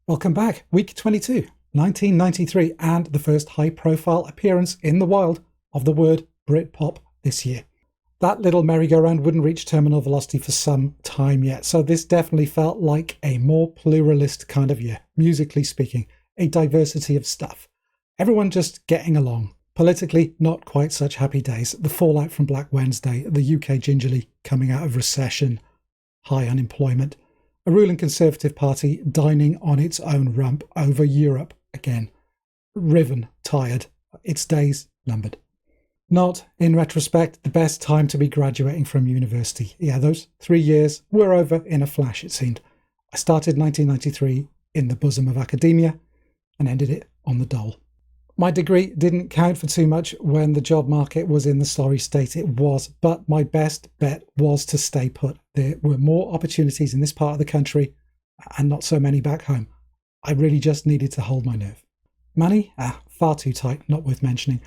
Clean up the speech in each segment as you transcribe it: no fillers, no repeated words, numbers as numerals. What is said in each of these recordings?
Welcome back. Week 22, 1993, and the first high-profile appearance in the wild of the word Britpop this year. That little merry-go-round wouldn't reach terminal velocity for some time yet, so this definitely felt like a more pluralist kind of year, musically speaking, a diversity of stuff. Everyone just getting along. Politically, not quite such happy days. The fallout from Black Wednesday, the UK gingerly coming out of recession, high unemployment, a ruling Conservative Party dining on its own rump over Europe again. Riven, tired, its days numbered. Not, in retrospect, the best time to be graduating from university. Yeah, those 3 years were over in a flash, it seemed. I started 1993 in the bosom of academia and ended it on the dole. My degree didn't count for too much when the job market was in the sorry state it was, but my best bet was to stay put. There were more opportunities in this part of the country and not so many back home. I really just needed to hold my nerve. Money? Far too tight, not worth mentioning.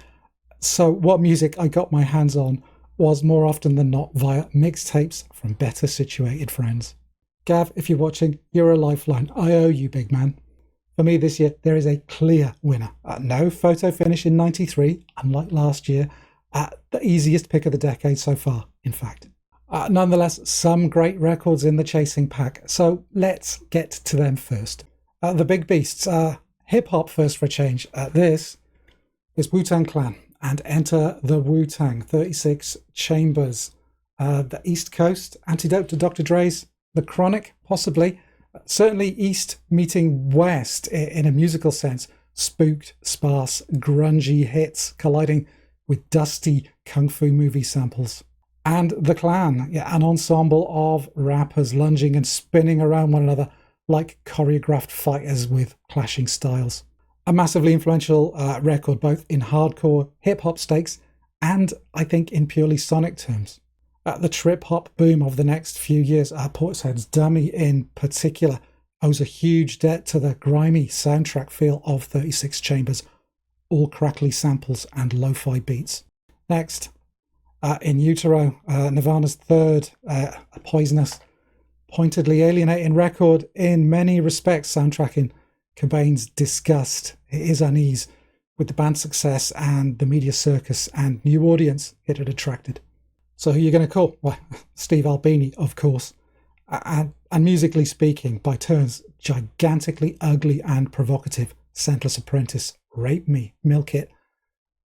So what music I got my hands on was more often than not via mixtapes from better situated friends. Gav, if you're watching, you're a lifeline. I owe you, big man. For me this year, there is a clear winner. No photo finish in 93, unlike last year. The easiest pick of the decade so far, in fact. Nonetheless, some great records in the chasing pack, so let's get to them first. The big beasts, hip-hop first for a change. This is Wu-Tang Clan, and Enter the Wu-Tang, 36 Chambers. The East Coast, antidote to Dr. Dre's The Chronic, possibly. Certainly East meeting West in a musical sense. Spooked, sparse, grungy hits colliding with dusty kung fu movie samples. And The Clan, an ensemble of rappers lunging and spinning around one another like choreographed fighters with clashing styles. A massively influential record both in hardcore hip-hop stakes and, I think, in purely sonic terms. The trip-hop boom of the next few years, Portishead's Dummy in particular, owes a huge debt to the grimy soundtrack feel of 36 Chambers, all crackly samples and lo-fi beats. Next, In Utero, Nirvana's third, a poisonous, pointedly alienating record in many respects, soundtracking Cobain's disgust, his unease with the band's success and the media circus and new audience it had attracted. So who are you going to call? Well, Steve Albini, of course. And musically speaking, by turns, gigantically ugly and provocative, Scentless Apprentice, Rape Me, Milk It,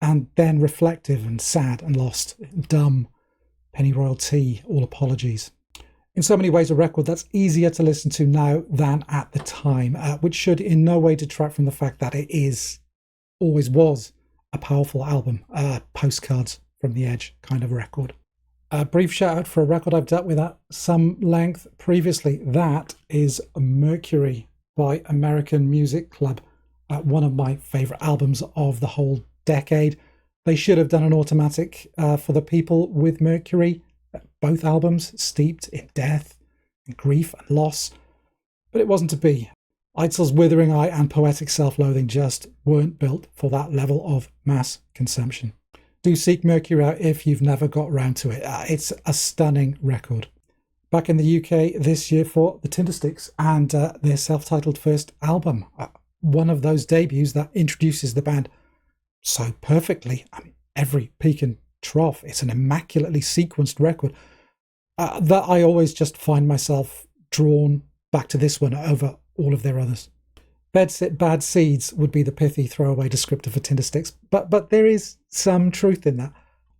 and then reflective and sad and lost, Dumb, Pennyroyal Tea, All Apologies. In so many ways, a record that's easier to listen to now than at the time, which should in no way detract from the fact that it always was, a powerful album, postcards from the edge kind of record. A brief shout out for a record I've dealt with at some length previously. That is Mercury by American Music Club, one of my favourite albums of the whole decade. They should have done an automatic for the people with Mercury. Both albums steeped in death and grief and loss, but it wasn't to be. Eitzel's withering eye and poetic self-loathing just weren't built for that level of mass consumption. Do seek Mercury out if you've never got round to it. It's a stunning record. Back in the UK this year for the Tindersticks and their self-titled first album. One of those debuts that introduces the band so perfectly. I mean, every peak and trough. It's an immaculately sequenced record that I always just find myself drawn back to this one over all of their others. Bedsit Bad Seeds would be the pithy throwaway descriptor for Tindersticks, but there is some truth in that.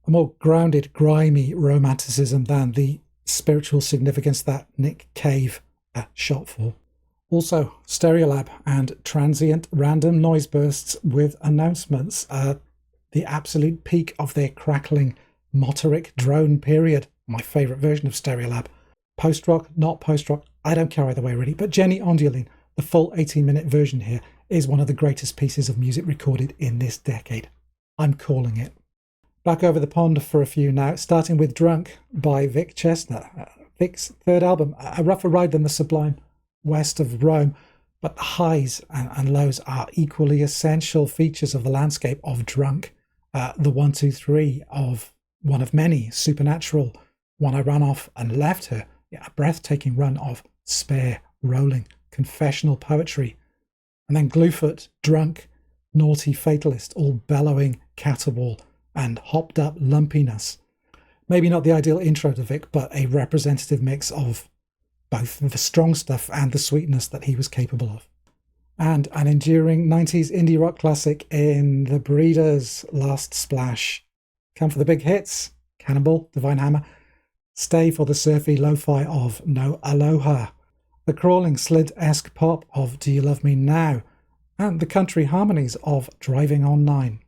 A more grounded, grimy romanticism than the spiritual significance that Nick Cave shot for. Also, Stereolab and transient random noise bursts with announcements. The absolute peak of their crackling motoric drone period. My favourite version of Stereolab. Post-rock, not post-rock, I don't care either way really, but Jenny Ondulin, the full 18-minute version here, is one of the greatest pieces of music recorded in this decade. I'm calling it. Back over the pond for a few now, starting with Drunk by Vic Chestnut. Vic's third album, a rougher ride than the sublime west of Rome, but the highs and lows are equally essential features of the landscape of Drunk. The 1, 2, 3 of one of many, Supernatural, One I Ran Off and Left Her, a breathtaking run of spare, rolling, confessional poetry, And then Gluefoot, Drunk, Naughty Fatalist, all bellowing caterwaul and hopped up lumpiness. Maybe not the ideal intro to Vic, but a representative mix of both the strong stuff and the sweetness that he was capable of. And an enduring 90s indie rock classic in The Breeders' Last Splash. Come for the big hits, Cannonball, Divine Hammer. Stay for the surfy lo-fi of No Aloha. The crawling slid-esque pop of Do You Love Me Now? And the country harmonies of Driving on 9.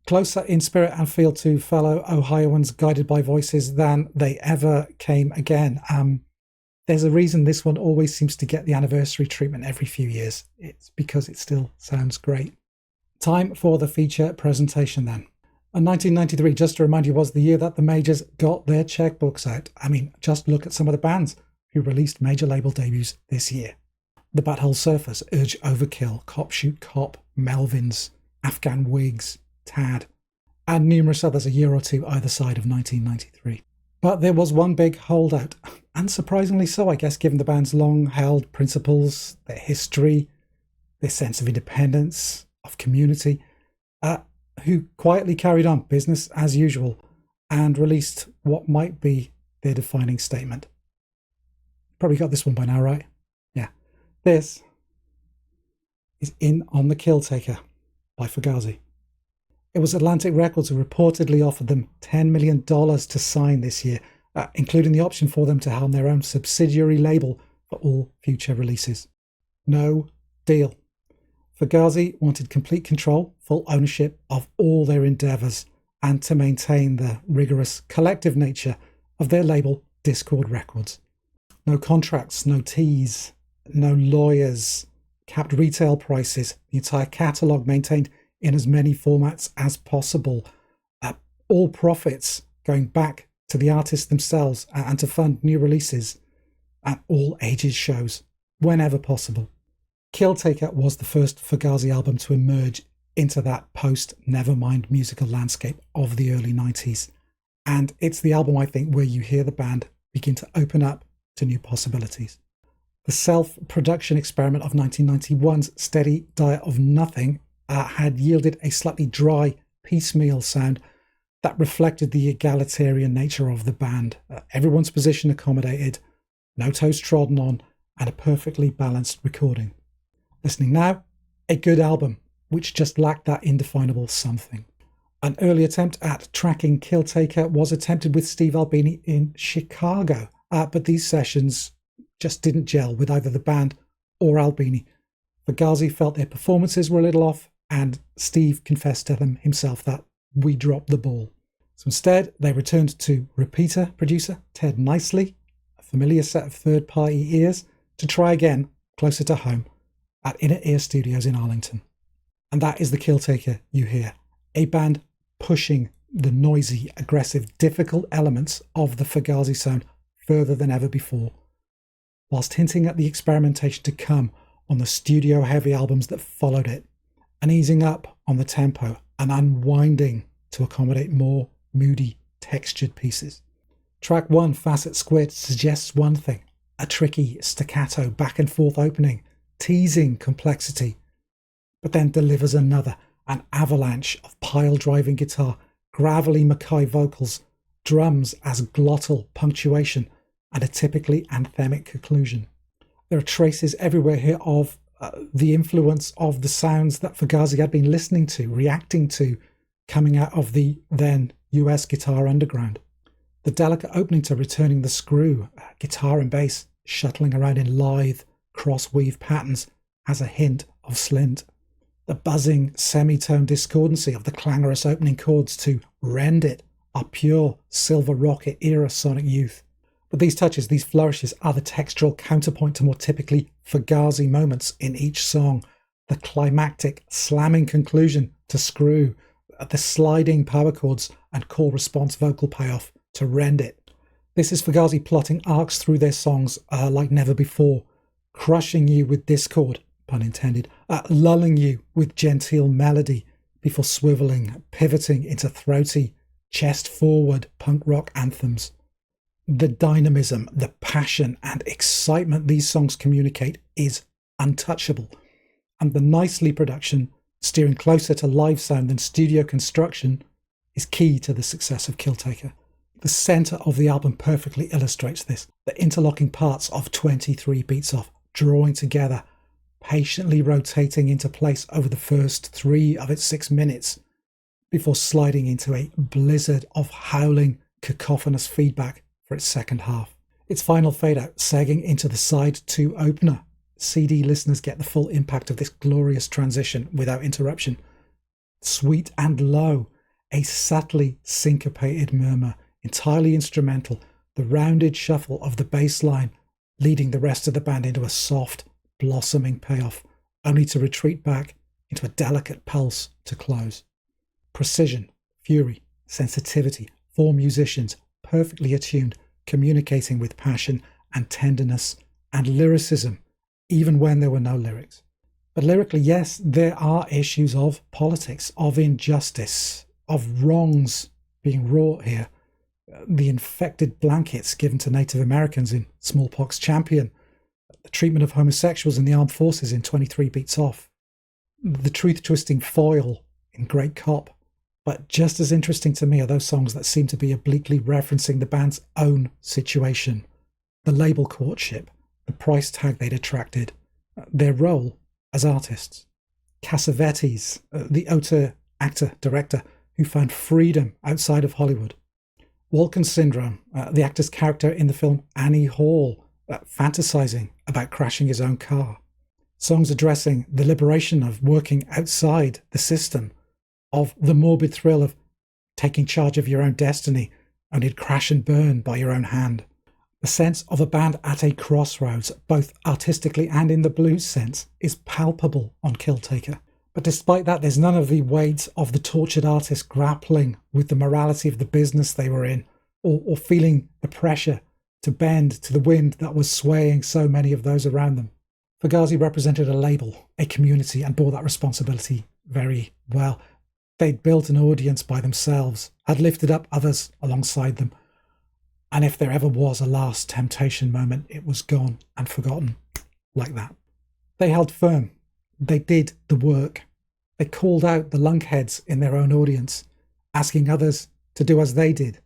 Closer in spirit and feel to fellow Ohioans guided by voices than they ever came again. There's a reason this one always seems to get the anniversary treatment every few years. It's because it still sounds great. Time for the feature presentation then. And 1993, just to remind you, was the year that the majors got their checkbooks out. I mean, just look at some of the bands who released major label debuts this year. The Butthole Surfers, Urge Overkill, Cop Shoot Cop, Melvins, Afghan Wigs, Tad, and numerous others a year or two either side of 1993. But there was one big holdout, unsurprisingly so, I guess, given the band's long-held principles, their history, their sense of independence, of community, who quietly carried on business as usual and released what might be their defining statement. Probably got this one by now, right? Yeah. This is In on the Kill Taker by Fugazi. It was Atlantic Records who reportedly offered them $10 million to sign this year, including the option for them to helm their own subsidiary label for all future releases. No deal. Fugazi wanted complete control, full ownership of all their endeavours, and to maintain the rigorous collective nature of their label, Discord Records. No contracts, no teas, no lawyers, capped retail prices, the entire catalogue maintained in as many formats as possible, all profits going back to the artists themselves and to fund new releases at all ages shows, whenever possible. Killtaker was the first Fugazi album to emerge into that post-Nevermind musical landscape of the early 90s, and it's the album, I think, where you hear the band begin to open up to new possibilities. The self-production experiment of 1991's Steady Diet of Nothing had yielded a slightly dry, piecemeal sound that reflected the egalitarian nature of the band. Everyone's position accommodated, no toes trodden on, and a perfectly balanced recording. Listening now, a good album, which just lacked that indefinable something. An early attempt at tracking Killtaker was attempted with Steve Albini in Chicago, but these sessions just didn't gel with either the band or Albini. Fugazi felt their performances were a little off, and Steve confessed to them himself that we dropped the ball. So instead, they returned to repeater producer Ted Nicely, a familiar set of third-party ears, to try again, closer to home, at Inner Ear Studios in Arlington. And that is the Killtaker you hear, a band pushing the noisy, aggressive, difficult elements of the Fugazi sound further than ever before, whilst hinting at the experimentation to come on the studio-heavy albums that followed it, and easing up on the tempo and unwinding to accommodate more moody, textured pieces. Track 1, Facet Squared, suggests one thing, a tricky staccato back and forth opening, teasing complexity, but then delivers another, an avalanche of pile-driving guitar, gravelly Mackay vocals, drums as glottal punctuation, and a typically anthemic conclusion. There are traces everywhere here of the influence of the sounds that Fugazi had been listening to, reacting to, coming out of the then US guitar underground. The delicate opening to Returning the Screw, guitar and bass shuttling around in lithe, cross-weave patterns, has a hint of Slint. The buzzing semitone discordancy of the clangorous opening chords to Rend It are pure Silver Rocket era Sonic Youth. But these touches, these flourishes, are the textural counterpoint to more typically Fugazi moments in each song. The climactic slamming conclusion to Screw, the sliding power chords and call response vocal payoff to Rend It. This is Fugazi plotting arcs through their songs like never before, crushing you with discord, pun intended, lulling you with genteel melody before swiveling, pivoting into throaty, chest-forward punk rock anthems. The dynamism, the passion and excitement these songs communicate is untouchable, and the nicely production, steering closer to live sound than studio construction, is key to the success of Killtaker. The centre of the album perfectly illustrates this. The interlocking parts of 23 Beats Off, drawing together, patiently rotating into place over the first 3 of its 6 minutes, before sliding into a blizzard of howling, cacophonous feedback for its second half. Its final fade-out, segging into the side 2 opener. CD listeners get the full impact of this glorious transition without interruption. Sweet and low, a subtly syncopated murmur, entirely instrumental, the rounded shuffle of the bass line leading the rest of the band into a soft, blossoming payoff, only to retreat back into a delicate pulse to close. Precision, fury, sensitivity, 4 musicians, perfectly attuned, communicating with passion and tenderness and lyricism, even when there were no lyrics. But lyrically, yes, there are issues of politics, of injustice, of wrongs being wrought here. The infected blankets given to Native Americans in Smallpox Champion, the treatment of homosexuals in the armed forces in 23 Beats Off, the truth-twisting foil in Great Cop. But just as interesting to me are those songs that seem to be obliquely referencing the band's own situation, the label courtship, the price tag they'd attracted, their role as artists. Cassavetes, the auteur, actor, director who found freedom outside of Hollywood. Walken Syndrome, the actor's character in the film Annie Hall, fantasizing about crashing his own car. Songs addressing the liberation of working outside the system, of the morbid thrill of taking charge of your own destiny, only to crash and burn by your own hand. The sense of a band at a crossroads, both artistically and in the blues sense, is palpable on Killtaker. But despite that, there's none of the weight of the tortured artist grappling with the morality of the business they were in, or feeling the pressure to bend to the wind that was swaying so many of those around them. Fugazi represented a label, a community, and bore that responsibility very well. They'd built an audience by themselves, had lifted up others alongside them, and if there ever was a last temptation moment, it was gone and forgotten like that. They held firm. They did the work. They called out the lunkheads in their own audience, asking others to do as they did,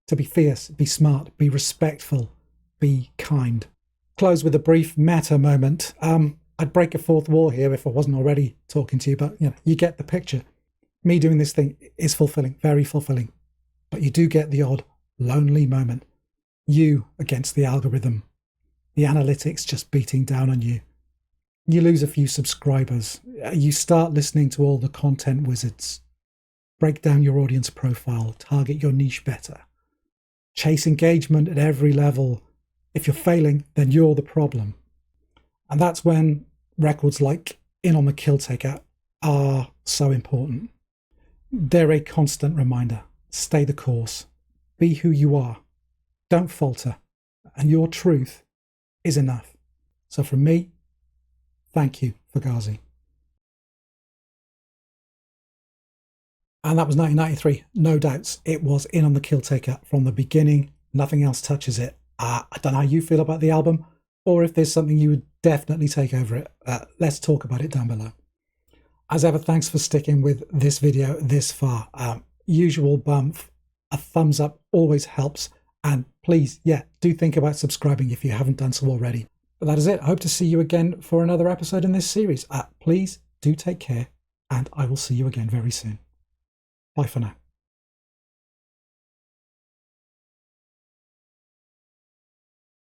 to be fierce, be smart, be respectful, be kind. Close with a brief meta moment. I'd break a fourth wall here if I wasn't already talking to you, but you get the picture. Me doing this thing is fulfilling, very fulfilling, but you do get the odd lonely moment. You against the algorithm, the analytics just beating down on you. You lose a few subscribers. You start listening to all the content wizards. Break down your audience profile, target your niche better. Chase engagement at every level. If you're failing, then you're the problem. And that's when records like In on the Killtaker are so important. They're a constant reminder. Stay the course. Be who you are. Don't falter. And your truth is enough. So from me, thank you, Fugazi. And that was 1993. No doubts. It was In on the Killtaker from the beginning. Nothing else touches it. I don't know how you feel about the album, or if there's something you would definitely take over it. Let's talk about it down below. As ever, thanks for sticking with this video this far. Usual bump, a thumbs up always helps. And please, do think about subscribing if you haven't done so already. But that is it. I hope to see you again for another episode in this series. Please do take care, and I will see you again very soon. Bye for now.